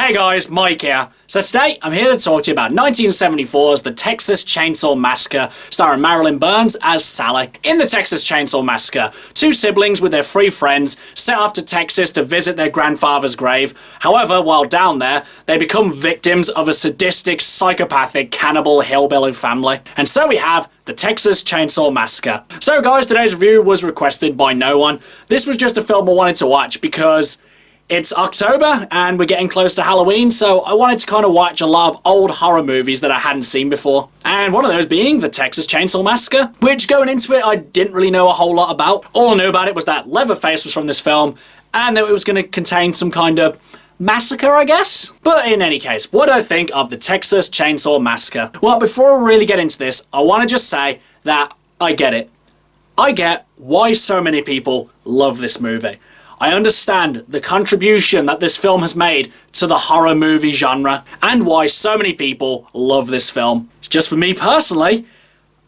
Hey guys, Mike here. So today, I'm here to talk to you about 1974's The Texas Chainsaw Massacre, starring Marilyn Burns as Sally. In The Texas Chainsaw Massacre, two siblings with their three friends set off to Texas to visit their grandfather's grave. However, while down there, they become victims of a sadistic, psychopathic, cannibal hillbilly family. And so we have The Texas Chainsaw Massacre. So guys, today's review was requested by no one. This was just a film I wanted to watch because it's October and we're getting close to Halloween, so I wanted to kind of watch a lot of old horror movies that I hadn't seen before. And one of those being The Texas Chainsaw Massacre, which going into it I didn't really know a whole lot about. All I knew about it was that Leatherface was from this film and that it was going to contain some kind of massacre, I guess? But in any case, what do I think of The Texas Chainsaw Massacre? Well, before I really get into this, I want to just say that I get it. I get why so many people love this movie. I understand the contribution that this film has made to the horror movie genre and why so many people love this film. Just for me personally,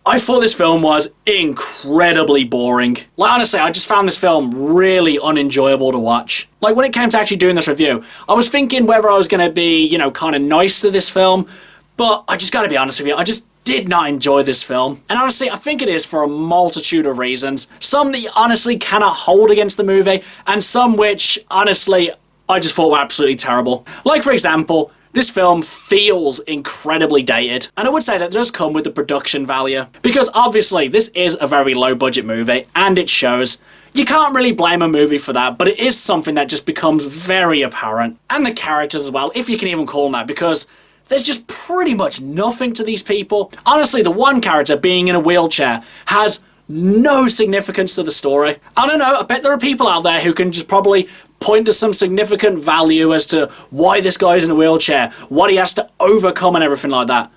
I thought this film was incredibly boring. Like, honestly, I just found this film really unenjoyable to watch. Like, when it came to actually doing this review, I was thinking whether I was going to be, kind of nice to this film, but I just gotta be honest with you, I just did not enjoy this film. And honestly, I think it is for a multitude of reasons. Some that you honestly cannot hold against the movie, and some which, honestly, I just thought were absolutely terrible. Like, for example, this film feels incredibly dated. And I would say that does come with the production value. Because obviously, this is a very low-budget movie, and it shows. You can't really blame a movie for that, but it is something that just becomes very apparent. And the characters as well, if you can even call them that, because there's just pretty much nothing to these people. Honestly, the one character being in a wheelchair has no significance to the story. I don't know, I bet there are people out there who can just probably point to some significant value as to why this guy's in a wheelchair, what he has to overcome and everything like that.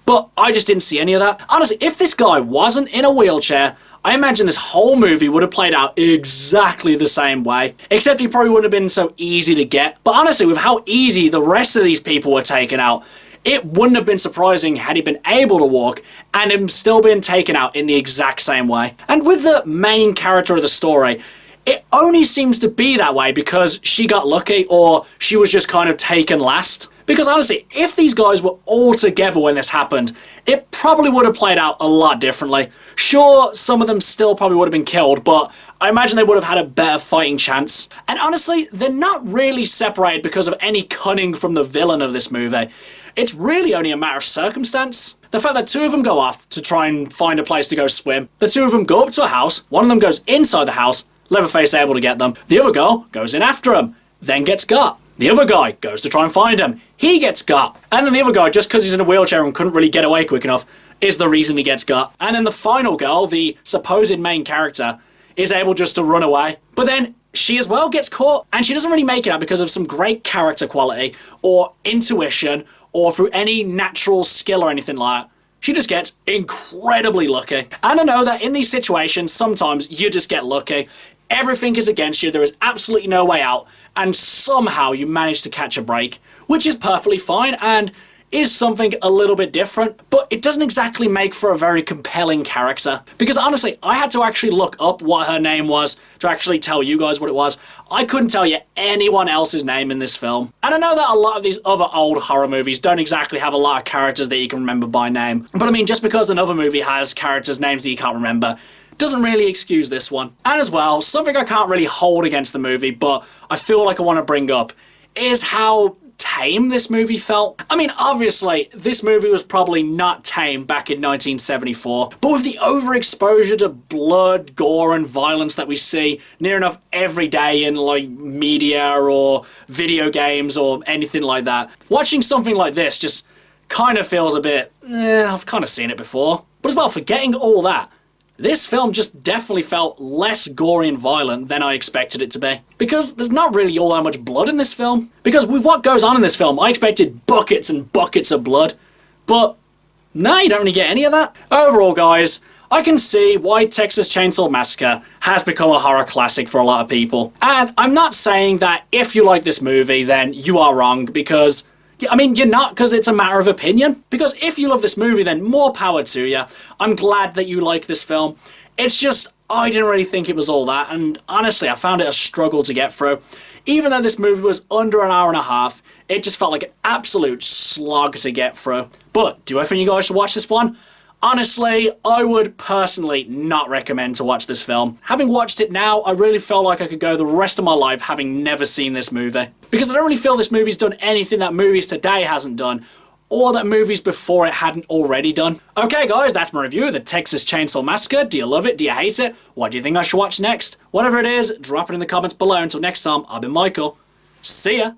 But I just didn't see any of that. Honestly, if this guy wasn't in a wheelchair, I imagine this whole movie would have played out exactly the same way. Except he probably wouldn't have been so easy to get. But honestly, with how easy the rest of these people were taken out, it wouldn't have been surprising had he been able to walk and him still been taken out in the exact same way. And with the main character of the story, it only seems to be that way because she got lucky or she was just kind of taken last. Because honestly, if these guys were all together when this happened, it probably would have played out a lot differently. Sure, some of them still probably would have been killed, but I imagine they would have had a better fighting chance. And honestly, they're not really separated because of any cunning from the villain of this movie. It's really only a matter of circumstance. The fact that two of them go off to try and find a place to go swim. The two of them go up to a house, one of them goes inside the house, Leatherface able to get them. The other girl goes in after him, then gets got. The other guy goes to try and find him. He gets got. And then the other guy, just because he's in a wheelchair and couldn't really get away quick enough, is the reason he gets got. And then the final girl, the supposed main character, is able just to run away. But then she as well gets caught, and she doesn't really make it out because of some great character quality, or intuition, or through any natural skill or anything like that. She just gets incredibly lucky. And I know that in these situations, sometimes you just get lucky. Everything is against you, there is absolutely no way out, and somehow you manage to catch a break, which is perfectly fine and is something a little bit different, but it doesn't exactly make for a very compelling character. Because honestly, I had to actually look up what her name was to actually tell you guys what it was. I couldn't tell you anyone else's name in this film. And I know that a lot of these other old horror movies don't exactly have a lot of characters that you can remember by name. But I mean, just because another movie has characters' names that you can't remember, doesn't really excuse this one. And as well, something I can't really hold against the movie, but I feel like I want to bring up, is how tame this movie felt. I mean, obviously, this movie was probably not tame back in 1974, but with the overexposure to blood, gore, and violence that we see near enough every day in, like, media or video games or anything like that, watching something like this just kind of feels a bit, I've kind of seen it before. But as well, forgetting all that, this film just definitely felt less gory and violent than I expected it to be. Because there's not really all that much blood in this film. Because with what goes on in this film, I expected buckets and buckets of blood. But no, you don't really get any of that. Overall, guys, I can see why Texas Chainsaw Massacre has become a horror classic for a lot of people. And I'm not saying that if you like this movie, then you are wrong, because I mean, you're not, because it's a matter of opinion. Because if you love this movie, then more power to you. I'm glad that you like this film. It's just, I didn't really think it was all that, and honestly, I found it a struggle to get through. Even though this movie was under an hour and a half, it just felt like an absolute slog to get through. But do I think you guys should watch this one? Honestly, I would personally not recommend to watch this film. Having watched it now, I really feel like I could go the rest of my life having never seen this movie. Because I don't really feel this movie's done anything that movies today hasn't done, or that movies before it hadn't already done. Okay guys, that's my review of the Texas Chainsaw Massacre. Do you love it? Do you hate it? What do you think I should watch next? Whatever it is, drop it in the comments below. Until next time, I've been Michael. See ya!